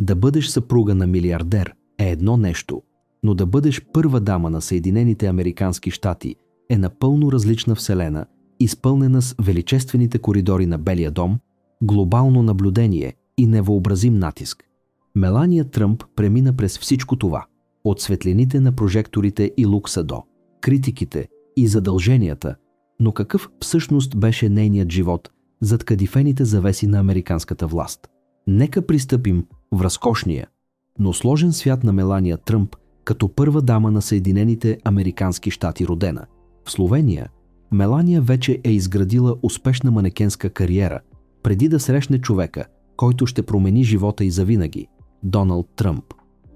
Да бъдеш съпруга на милиардер е едно нещо, но да бъдеш първа дама на Съединените американски щати е напълно различна вселена, изпълнена с величествените коридори на Белия дом, глобално наблюдение и невъобразим натиск. Мелания Тръмп премина през всичко това, от светлините на прожекторите и лукса до критиките и задълженията, но какъв всъщност беше нейният живот зад кадифените завеси на американската власт? Нека пристъпим в разкошния, но сложен свят на Мелания Тръмп като първа дама на Съединените американски щати родена. В Словения Мелания вече е изградила успешна манекенска кариера, преди да срещне човека, който ще промени живота й завинаги – Доналд Тръмп.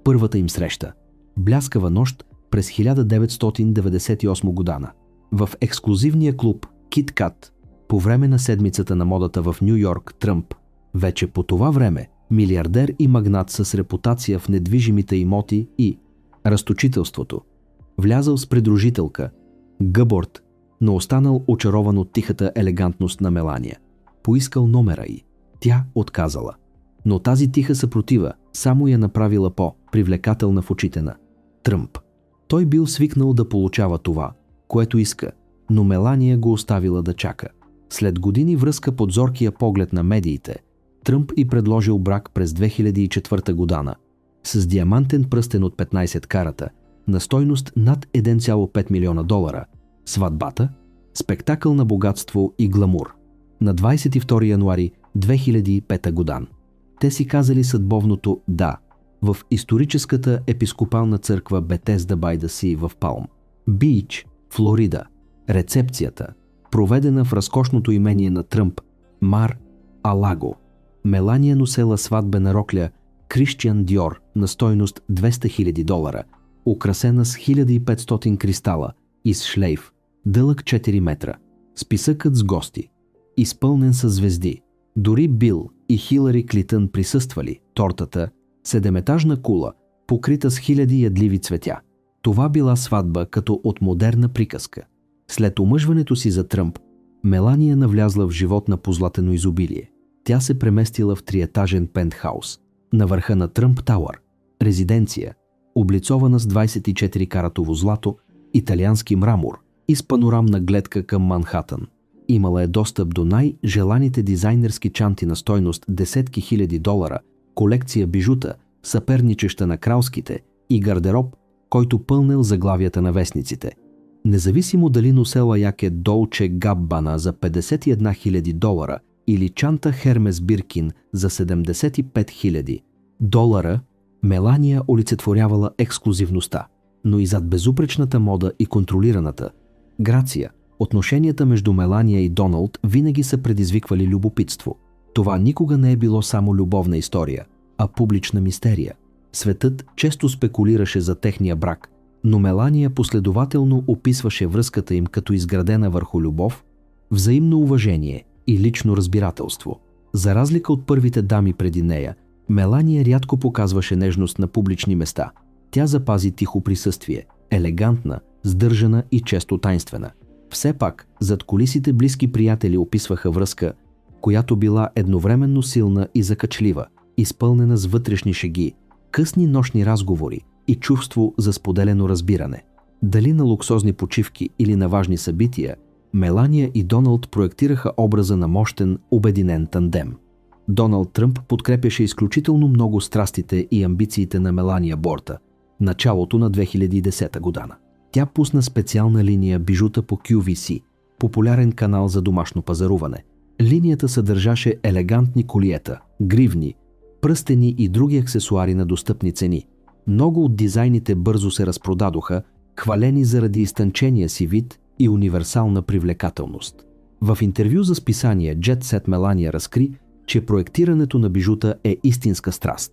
Първата им среща – бляскава нощ през 1998 година. В ексклузивния клуб Кит Кат, по време на седмицата на модата в Ню Йорк, Тръмп, вече по това време милиардер и магнат с репутация в недвижимите имоти и разточителството, влязъл с придружителка, Гъборд, но останал очарован от тихата елегантност на Мелания. Поискал номера й. Тя отказала. Но тази тиха съпротива само я направила по-привлекателна в очите на Тръмп. Той бил свикнал да получава това, което иска, но Мелания го оставила да чака. След години връзка под зоркия поглед на медиите, Тръмп й предложил брак през 2004 година с диамантен пръстен от 15 карата на стойност над $1,5 милиона. Сватбата – спектакъл на богатство и гламур. На 22 януари 2005 година. Те си казали съдбовното «да» в историческата епископална църква Бетесда бай да Си в Палм Бич, Флорида. Рецепцията, проведена в разкошното имение на Тръмп, Мар Алаго. Мелания носела сватбена рокля Кристиан Диор на стойност $200,000, украсена с 1500 кристала и с шлейф, дълъг 4 метра. Списъкът с гости, изпълнен със звезди. Дори Бил и Хилари Клитън присъствали. Тортата – 7-етажна кула, покрита с хиляди ядливи цветя. Това била сватба като от модерна приказка. След омъжването си за Тръмп, Мелания навлязла в живот на позлатено изобилие. Тя се преместила в триетажен пентхаус на върха на Тръмп Тауър, резиденция, облицована с 24-каратово злато, италиански мрамор и с панорамна гледка към Манхатън. Имала е достъп до най-желаните дизайнерски чанти на стойност десетки хиляди долара, колекция бижута, съперничеща на кралските и гардероб, който пълнел заглавията на вестниците. Независимо дали носела яке Долче Габбана за 51 000 долара или чанта Хермес Биркин за 75 000 долара, Мелания олицетворявала ексклузивността, но и зад безупречната мода и контролираната грация, отношенията между Мелания и Доналд винаги са предизвиквали любопитство. Това никога не е било само любовна история, а публична мистерия. Светът често спекулираше за техния брак, но Мелания последователно описваше връзката им като изградена върху любов, взаимно уважение и лично разбирателство. За разлика от първите дами преди нея, Мелания рядко показваше нежност на публични места. Тя запази тихо присъствие, елегантна, сдържана и често тайнствена. Все пак, зад кулисите близки приятели описваха връзка, която била едновременно силна и закачлива, изпълнена с вътрешни шеги, късни нощни разговори и чувство за споделено разбиране. Дали на луксозни почивки или на важни събития, Мелания и Доналд проектираха образа на мощен, обединен тандем. Доналд Тръмп подкрепяше изключително много страстите и амбициите на Мелания Борта. Началото на 2010 година. Тя пусна специална линия бижута по QVC, популярен канал за домашно пазаруване. Линията съдържаше елегантни колиета, гривни, пръстени и други аксесуари на достъпни цени. Много от дизайните бързо се разпродадоха, хвалени заради изтънчения си вид и универсална привлекателност. В интервю за списание Jet Set Мелания разкри, че проектирането на бижута е истинска страст.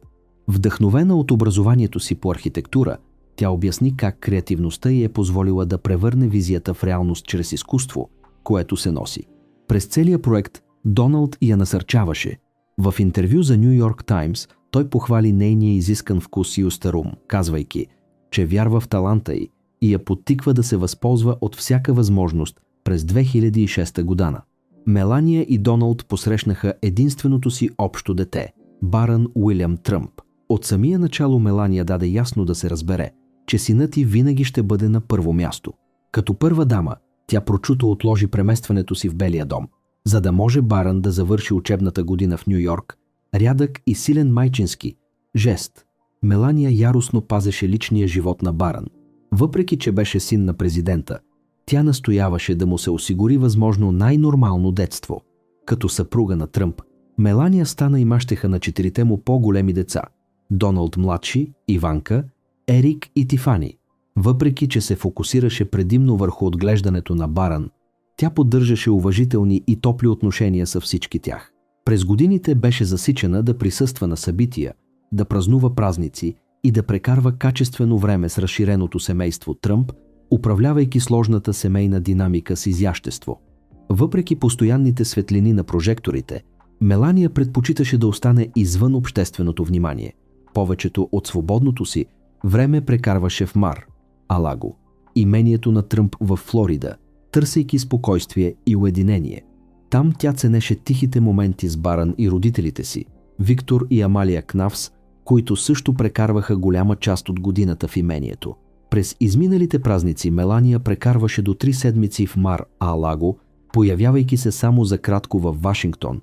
Вдъхновена от образованието си по архитектура, тя обясни как креативността й е позволила да превърне визията в реалност чрез изкуство, което се носи. През целия проект Доналд я насърчаваше. В интервю за Ню Йорк Таймс той похвали нейния изискан вкус и остарум, казвайки, че вярва в таланта й и я подтиква да се възползва от всяка възможност през 2006 година. Мелания и Доналд посрещнаха единственото си общо дете – Барън Уилям Тръмп. От самия начало Мелания даде ясно да се разбере, че синът ѝ винаги ще бъде на първо място. Като първа дама, тя прочуто отложи преместването си в Белия дом, за да може Барън да завърши учебната година в Ню Йорк. Рядък и силен майчински жест. Мелания яростно пазеше личния живот на Барън. Въпреки че беше син на президента, тя настояваше да му се осигури възможно най-нормално детство. Като съпруга на Тръмп, Мелания стана и мащеха на 4 му по-големи деца – Доналд младши, Иванка, Ерик и Тифани. Въпреки че се фокусираше предимно върху отглеждането на Барън, тя поддържаше уважителни и топли отношения с всички тях. През годините беше засичена да присъства на събития, да празнува празници и да прекарва качествено време с разширеното семейство Тръмп, управлявайки сложната семейна динамика с изящество. Въпреки постоянните светлини на прожекторите, Мелания предпочиташе да остане извън общественото внимание. Повечето от свободното си време прекарваше в Мар-а-Лаго, имението на Тръмп в Флорида, търсейки спокойствие и уединение. Там тя ценеше тихите моменти с Барън и родителите си, Виктор и Амалия Кнавс, които също прекарваха голяма част от годината в имението. През изминалите празници Мелания прекарваше до 3 седмици в Мар-а-Лаго, появявайки се само за кратко във Вашингтон,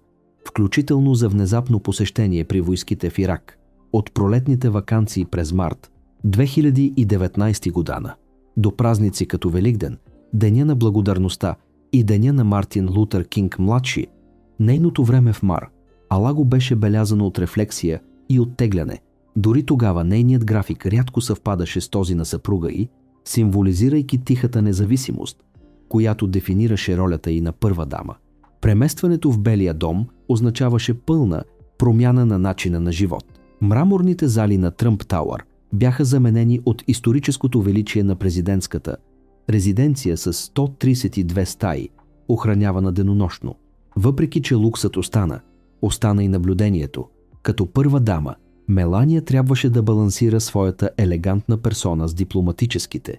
включително за внезапно посещение при войските в Ирак, от пролетните ваканции през март 2019 година до празници като Великден, Деня на благодарността и Деня на Мартин Лутър Кинг младши. Нейното време в Мар-а-Лаго беше белязано от рефлексия и оттегляне. Дори тогава нейният график рядко съвпадаше с този на съпруга ѝ, символизирайки тихата независимост, която дефинираше ролята ѝ на първа дама. Преместването в Белия дом означаваше пълна промяна на начина на живот. Мраморните зали на Тръмп Тауър бяха заменени от историческото величие на президентската резиденция с 132 стаи, охранявана денонощно. Въпреки че луксът остана и наблюдението. Като първа дама, Мелания трябваше да балансира своята елегантна персона с дипломатическите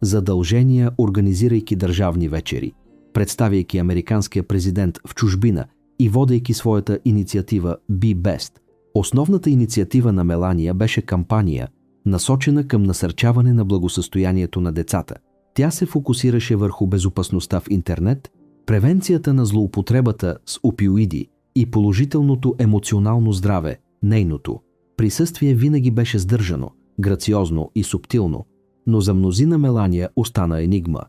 задължения, организирайки държавни вечери, представяйки американския президент в чужбина и водейки своята инициатива Be Best. Основната инициатива на Мелания беше кампания, насочена към насърчаване на благосъстоянието на децата. Тя се фокусираше върху безопасността в интернет, превенцията на злоупотребата с опиоиди и положителното емоционално здраве. Нейното присъствие винаги беше сдържано, грациозно и субтилно, но за мнозина Мелания остана енигма.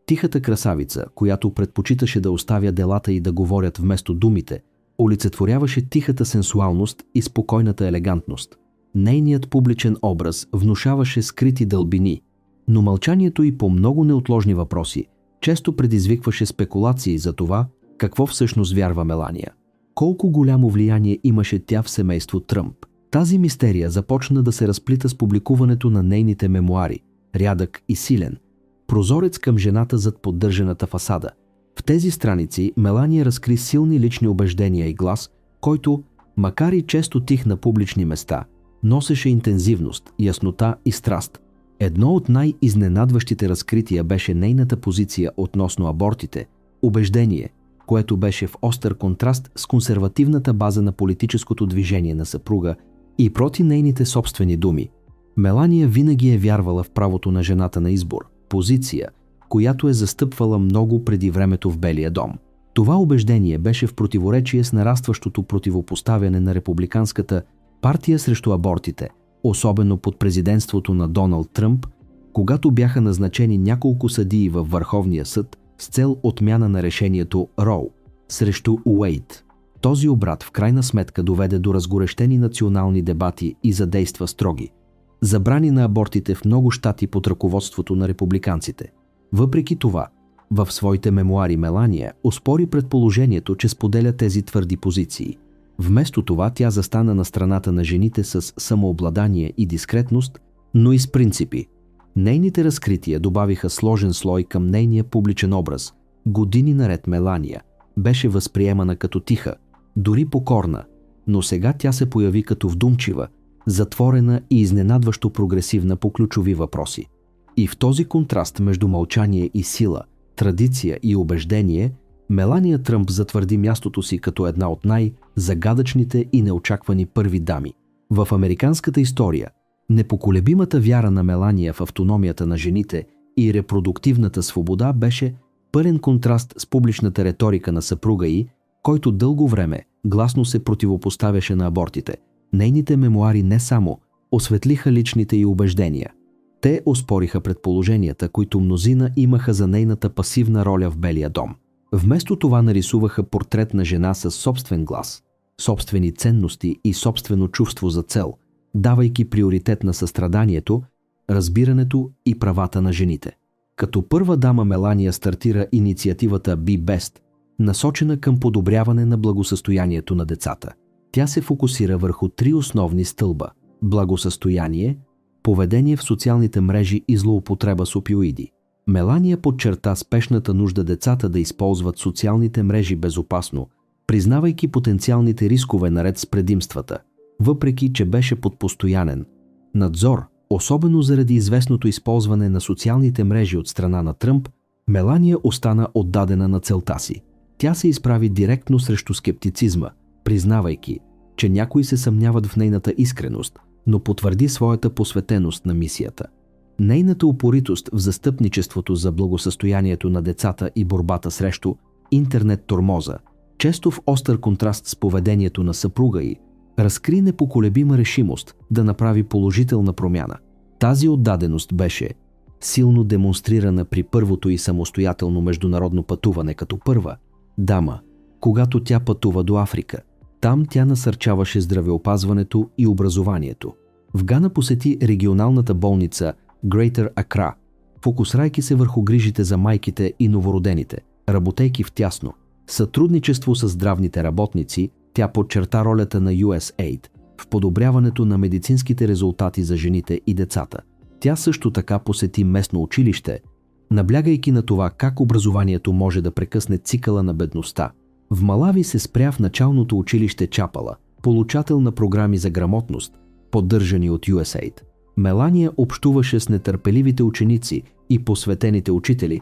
Тихата красавица, която предпочиташе да оставя делата и да говорят вместо думите, олицетворяваше тихата сенсуалност и спокойната елегантност. Нейният публичен образ внушаваше скрити дълбини, но мълчанието й по много неотложни въпроси често предизвикваше спекулации за това, какво всъщност вярва Мелания. Колко голямо влияние имаше тя в семейство Тръмп. Тази мистерия започна да се разплита с публикуването на нейните мемуари «Рядък и силен», прозорец към жената зад поддържаната фасада. В тези страници Мелания разкри силни лични убеждения и глас, който, макар и често тих на публични места, носеше интензивност, яснота и страст. Едно от най-изненадващите разкрития беше нейната позиция относно абортите, убеждение, което беше в остър контраст с консервативната база на политическото движение на съпруга и против нейните собствени думи. Мелания винаги е вярвала в правото на жената на избор, позиция, която е застъпвала много преди времето в Белия дом. Това убеждение беше в противоречие с нарастващото противопоставяне на републиканската партия срещу абортите, особено под президентството на Доналд Тръмп, когато бяха назначени няколко съдии във Върховния съд с цел отмяна на решението Роу срещу Уейд. Този обрат в крайна сметка доведе до разгорещени национални дебати и задейства строги забрани на абортите в много щати под ръководството на републиканците. Въпреки това, в своите мемуари Мелания оспори предположението, че споделя тези твърди позиции. Вместо това тя застана на страната на жените с самообладание и дискретност, но и с принципи. Нейните разкрития добавиха сложен слой към нейния публичен образ. Години наред Мелания беше възприемана като тиха, дори покорна, но сега тя се появи като вдумчива, затворена и изненадващо прогресивна по ключови въпроси. И в този контраст между мълчание и сила, традиция и убеждение, Мелания Тръмп затвърди мястото си като една от най-загадъчните и неочаквани първи дами. В американската история непоколебимата вяра на Мелания в автономията на жените и репродуктивната свобода беше пълен контраст с публичната риторика на съпруга й, който дълго време гласно се противопоставяше на абортите. Нейните мемоари не само осветлиха личните й убеждения. Те оспориха предположенията, които мнозина имаха за нейната пасивна роля в Белия дом. Вместо това нарисуваха портрет на жена със собствен глас, собствени ценности и собствено чувство за цел, давайки приоритет на състраданието, разбирането и правата на жените. Като първа дама Мелания стартира инициативата Be Best, насочена към подобряване на благосъстоянието на децата. Тя се фокусира върху 3 основни стълба – благосъстояние, поведение в социалните мрежи и злоупотреба с опиоиди. Мелания подчерта спешната нужда децата да използват социалните мрежи безопасно, признавайки потенциалните рискове наред с предимствата, въпреки че беше под постоянен надзор, особено заради известното използване на социалните мрежи от страна на Тръмп. Мелания остана отдадена на целта си. Tя се изправи директно срещу скептицизма, признавайки, че някои се съмняват в нейната искреност, но потвърди своята посветеност на мисията. Нейната упоритост в застъпничеството за благосъстоянието на децата и борбата срещу интернет-тормоза, често в остър контраст с поведението на съпруга й, разкри непоколебима решимост да направи положителна промяна. Тази отдаденост беше силно демонстрирана при първото й самостоятелно международно пътуване като първа дама, когато тя пътува до Африка. Там тя насърчаваше здравеопазването и образованието. В Гана посети регионалната болница Greater Accra, фокусрайки се върху грижите за майките и новородените, работейки в тясно сътрудничество с здравните работници. Тя подчерта ролята на USAID в подобряването на медицинските резултати за жените и децата. Тя също така посети местно училище, наблягайки на това как образованието може да прекъсне цикъла на бедността. В Малави се спря в началното училище Чапала, получател на програми за грамотност, поддържани от USAID. Мелания общуваше с нетърпеливите ученици и посветените учители,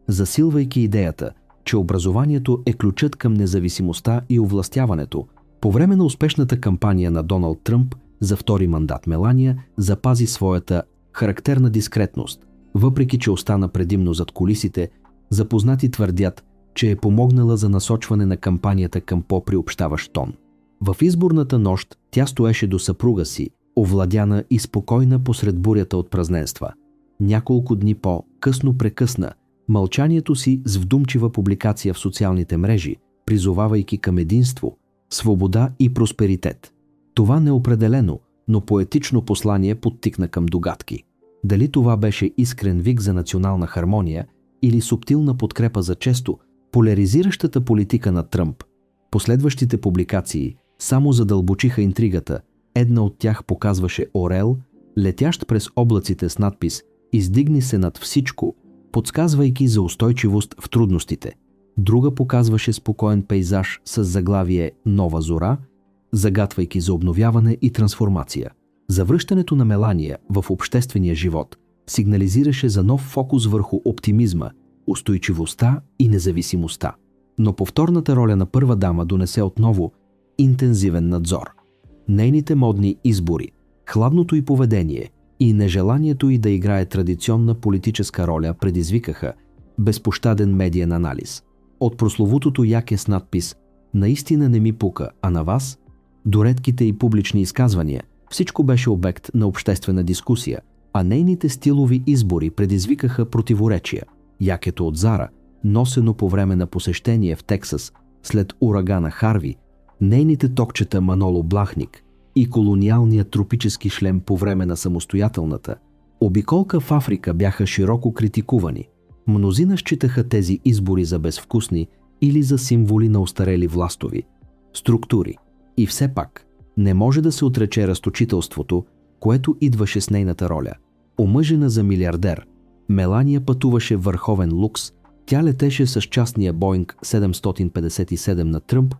засилвайки идеята, че образованието е ключът към независимостта и овластяването. По време на успешната кампания на Доналд Тръмп за втори мандат Мелания запази своята характерна дискретност, въпреки че остана предимно зад кулисите. Запознати твърдят, че е помогнала за насочване на кампанията към по-приобщаващ тон. В изборната нощ тя стоеше до съпруга си, овладяна и спокойна посред бурята от празненства. Няколко дни по-късно прекъсна мълчанието си с вдумчива публикация в социалните мрежи, призовавайки към единство, свобода и просперитет. Това неопределено, но поетично послание подтикна към догадки. Дали това беше искрен вик за национална хармония или субтилна подкрепа за често поляризиращата политика на Тръмп? Последващите публикации само задълбочиха интригата. Една от тях показваше орел, летящ през облаците с надпис «Издигни се над всичко», подсказвайки за устойчивост в трудностите. Друга показваше спокоен пейзаж с заглавие «Нова зора», загатвайки за обновяване и трансформация. Завръщането на Мелания в обществения живот сигнализираше за нов фокус върху оптимизма, устойчивостта и независимостта. Но повторната роля на първа дама донесе отново интензивен надзор. Нейните модни избори, хладното й поведение и нежеланието й да играе традиционна политическа роля предизвикаха безпощаден медиен анализ. От прословутото яке с надпис «Наистина не ми пука, а на вас?» до редките и публични изказвания, всичко беше обект на обществена дискусия, а нейните стилови избори предизвикаха противоречия. Якето от Зара, носено по време на посещение в Тексас след урагана Харви, нейните токчета Маноло Блахник и колониалният тропически шлем по време на самостоятелната обиколка в Африка бяха широко критикувани. Мнозина считаха тези избори за безвкусни или за символи на остарели властови структури. И все пак не може да се отрече разточителството, което идваше с нейната роля. Омъжена за милиардер, Мелания пътуваше в върховен лукс. Тя летеше с частния Боинг 757 на Тръмп,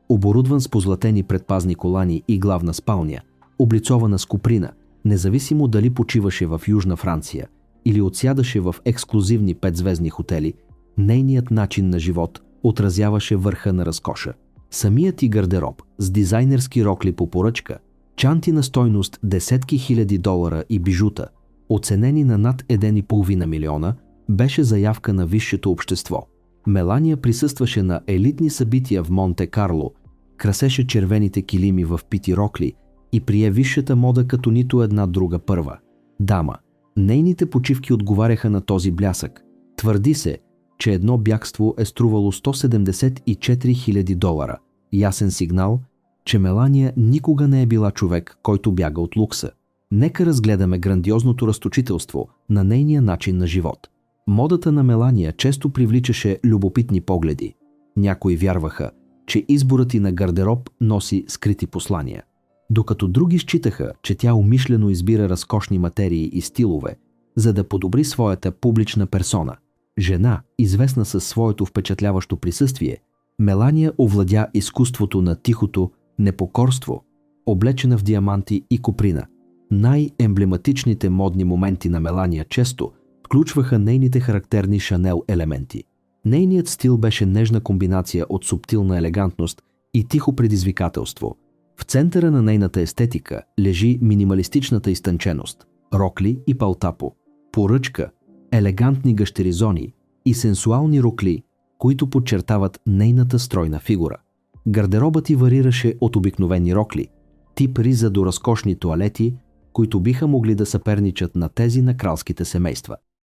оборудван с позлатени предпазни колани и главна спалня, облицована с куприна, независимо дали почиваше в Южна Франция или отсядаше в ексклузивни 5-звездни хотели. Нейният начин на живот отразяваше върха на разкоша. Самият и гардероб с дизайнерски рокли по поръчка, чанти на стойност десетки хиляди долара и бижута, оценени на над 1,5 милиона, беше заявка на висшето общество. Мелания присъстваше на елитни събития в Монте-Карло, красеше червените килими в Пити Рокли и прие висшата мода като нито една друга първа дама. Нейните почивки отговаряха на този блясък. Твърди се, че едно бягство е струвало 174 хиляди долара. Ясен сигнал, че Мелания никога не е била човек, който бяга от лукса. Нека разгледаме грандиозното разточителство на нейния начин на живот. Модата на Мелания често привличаше любопитни погледи. Някои вярваха, че изборът й на гардероб носи скрити послания, докато други считаха, че тя умишлено избира разкошни материи и стилове, за да подобри своята публична персона. Жена, известна със своето впечатляващо присъствие, Мелания овладя изкуството на тихото непокорство, облечена в диаманти и коприна. Най-емблематичните модни моменти на Мелания често включваха нейните характерни Шанел елементи. Нейният стил беше нежна комбинация от субтилна елегантност и тихо предизвикателство. В центъра на нейната естетика лежи минималистичната изтънченост, рокли и палтапо, поръчка, елегантни гащеризони и сенсуални рокли, които подчертават нейната стройна фигура. Гардеробът й варираше от обикновени рокли, тип риза до разкошни тоалети, които биха могли да съперничат на тези на кралските семейства.